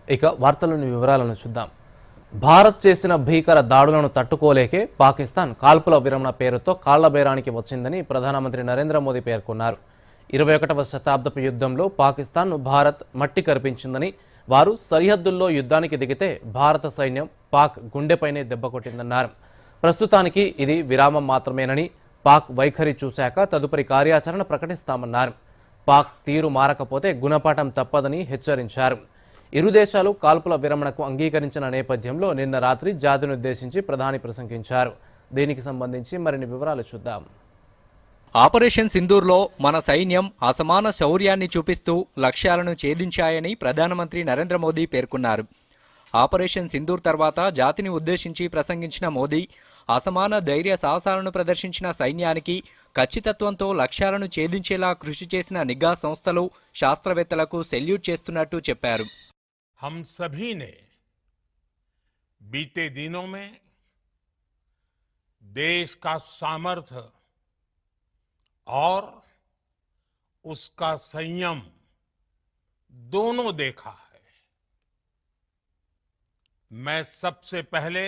ఇక వార్తలోని వివరాలను చూద్దాం. భారత్ చేసిన భీకర దాడులను తట్టుకోలేకే పాకిస్తాన్ కాల్పుల విరమణ పేరుతో కాళ్లబేరానికి వచ్చిందని ప్రధానమంత్రి నరేంద్ర మోదీ పేర్కొన్నారు. 21వ శతాబ్దపు యుద్ధంలో పాకిస్తాన్ను భారత్ మట్టి కరిపించిందని, వారు సరిహద్దుల్లో యుద్ధానికి దిగితే భారత సైన్యం పాక్ గుండెపైనే దెబ్బ కొట్టిందన్నారు. ప్రస్తుతానికి ఇది విరామం మాత్రమేనని, పాక్ వైఖరి చూశాక తదుపరి కార్యాచరణ ప్రకటిస్తామన్నారు. పాక్ తీరు మారకపోతే గుణపాఠం తప్పదని హెచ్చరించారు. ఇరు దేశాలు కాల్పుల విరమణకు అంగీకరించిన నేపథ్యంలో నిన్న రాత్రి జాతినుద్దేశించి ప్రధాని ప్రసంగించారు. దీనికి సంబంధించి మరిన్ని వివరాలు చూద్దాం. ఆపరేషన్ సింధూర్లో మన సైన్యం అసమాన శౌర్యాన్ని చూపిస్తూ లక్ష్యాలను ఛేదించాయని ప్రధానమంత్రి నరేంద్ర మోదీ పేర్కొన్నారు. ఆపరేషన్ సింధూర్ తర్వాత జాతిని ఉద్దేశించి ప్రసంగించిన మోదీ, అసమాన ధైర్య సాహసాలను ప్రదర్శించిన సైన్యానికి, ఖచ్చితత్వంతో లక్ష్యాలను ఛేదించేలా కృషి చేసిన నిఘా సంస్థలు, శాస్త్రవేత్తలకు సెల్యూట్ చేస్తున్నట్టు చెప్పారు. हम सभी ने बीते दिनों में देश का सामर्थ्य और उसका संयम दोनों देखा है. मैं सबसे पहले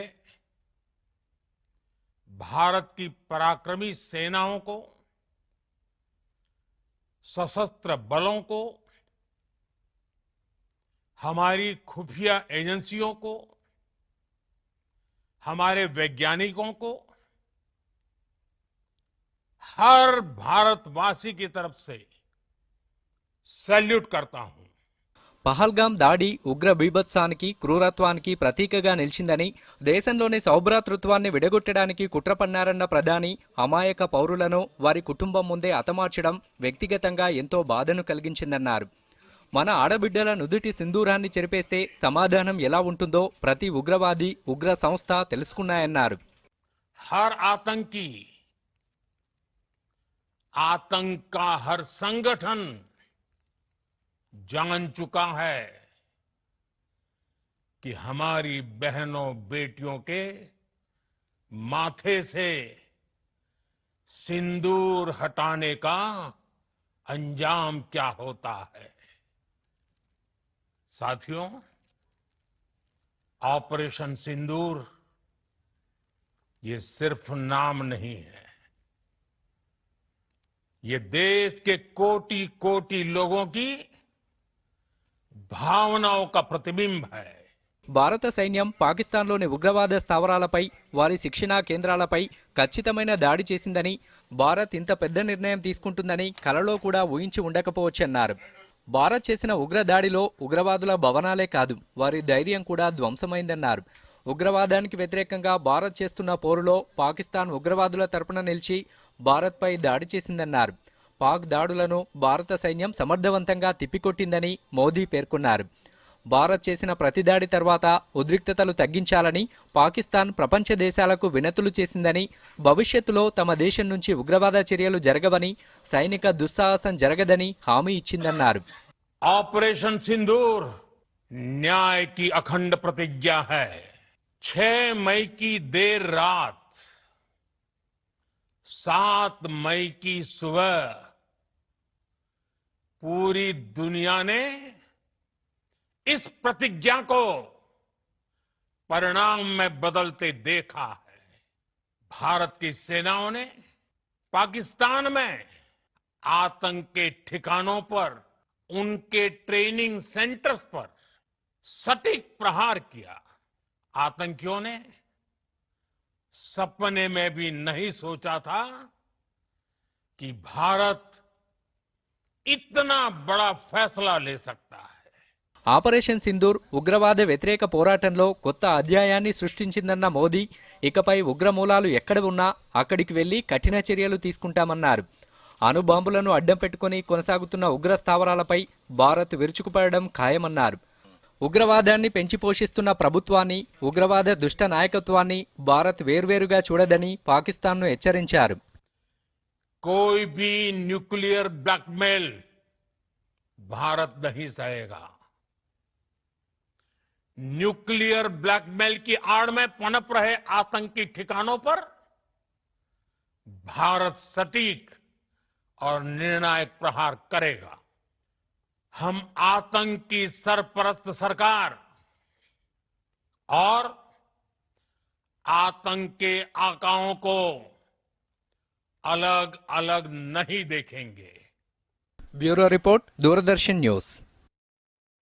भारत की पराक्रमी सेनाओं को, सशस्त्र बलों को, हमारी खुफिया एजेंसियों को, हमारे वैज्ञानिकों को, हर भारतवासी की तरफ से सैल्यूट करता हूं. పహల్గాం దాడి ఉగ్ర బీభత్సానికి, క్రూరత్వానికి ప్రతీకగా నిలిచిందని, దేశంలోని సౌభ్రాతృత్వాన్ని విడగొట్టడానికి కుట్ర పన్నారన్న ప్రధాని, అమాయక పౌరులను వారి కుటుంబం ముందే హతమార్చడం వ్యక్తిగతంగా ఎంతో బాధను కలిగించిందన్నారు. మన ఆడబిడ్డల నుదుటి సింధూరాన్ని చెరిపేస్తే సమాధానం ఎలా ఉంటుందో ప్రతి ఉగ్రవాది, ఉగ్ర సంస్థ తెలుసుకున్నాయన్నారు. हर आतंकी, आतंक का हर संगठन जान चुका है कि हमारी बहनों बेटियों के माथे से सिंदूर हटाने का अंजाम क्या होता है. साथियों, ऑपरेशन सिंदूर ये सिर्फ नाम नहीं है, ये देश के कोटि कोटि लोगों की భావనల का प्रतिबिंब है. భారత సైన్యం పాకిస్తాన్లోని ఉగ్రవాద స్థావరాలపై, వారి శిక్షణా కేంద్రాలపై ఖచ్చితమైన దాడి చేసిందని, భారత్ ఇంత పెద్ద నిర్ణయం తీసుకుంటుందని కలలో కూడా ఊహించి ఉండకపోవచ్చన్నారు. భారత్ చేసిన ఉగ్ర దాడిలో ఉగ్రవాదుల భవనాలే కాదు, వారి ధైర్యం కూడా ధ్వంసమైందన్నారు. ఉగ్రవాదానికి వ్యతిరేకంగా భారత్ చేస్తున్న పోరులో పాకిస్తాన్ ఉగ్రవాదుల తరపున నిలిచి భారత్పై దాడి చేసిందన్నారు. పాక్ దాడులను భారత సైన్యం సమర్థవంతంగా తిప్పికొట్టిందని మోదీ పేర్కొన్నారు. భారత్ చేసిన ప్రతి దాడి తర్వాత ఉద్రిక్తతలు తగ్గించాలని పాకిస్తాన్ ప్రపంచ దేశాలకు వినతులు చేసిందని, భవిష్యత్తులో తమ దేశం నుంచి ఉగ్రవాద చర్యలు జరగవని, సైనిక దుస్సాహసం జరగదని హామీ ఇచ్చిందన్నారు. ऑपरेशन सिंदूर न्याय की अखंड प्रतिज्ञा है. 6 मई की देर रात, 7 मई की सुबह पूरी दुनिया ने इस प्रतिज्ञा को परिणाम में बदलते देखा है. भारत की सेनाओं ने पाकिस्तान में आतंक के ठिकानों पर, उनके ट्रेनिंग सेंटर्स पर सटीक प्रहार किया. आतंकियों ने सपने में भी नहीं सोचा था कि भारत इतना बड़ा फैसला ले सकता है. ఆపరేషన్ సింధూర్ ఉగ్రవాద వ్యతిరేక పోరాటంలో కొత్త అధ్యాయాన్ని సృష్టించిందన్న మోదీ, ఇకపై ఉగ్రమూలాలు ఎక్కడ ఉన్నా అక్కడికి వెళ్లి కఠిన చర్యలు తీసుకుంటామన్నారు. అణుబాంబులను అడ్డం పెట్టుకుని కొనసాగుతున్న ఉగ్ర స్థావరాలపై భారత్ విరుచుకుపడడం ఖాయమన్నారు. ఉగ్రవాదాన్ని పెంచి పోషిస్తున్న ప్రభుత్వాన్ని, ఉగ్రవాద దుష్ట నాయకత్వాన్ని భారత్ వేర్వేరుగా చూడదని పాకిస్తాన్ను హెచ్చరించారు. कोई भी न्यूक्लियर ब्लैकमेल भारत नहीं सहेगा. न्यूक्लियर ब्लैकमेल की आड़ में पनप रहे आतंकी ठिकानों पर भारत सटीक और निर्णायक प्रहार करेगा. हम आतंक की सरपरस्त सरकार और आतंक के आकाओं को अलग अलग नहीं देखेंगे। Bureau report, Doordarshan news.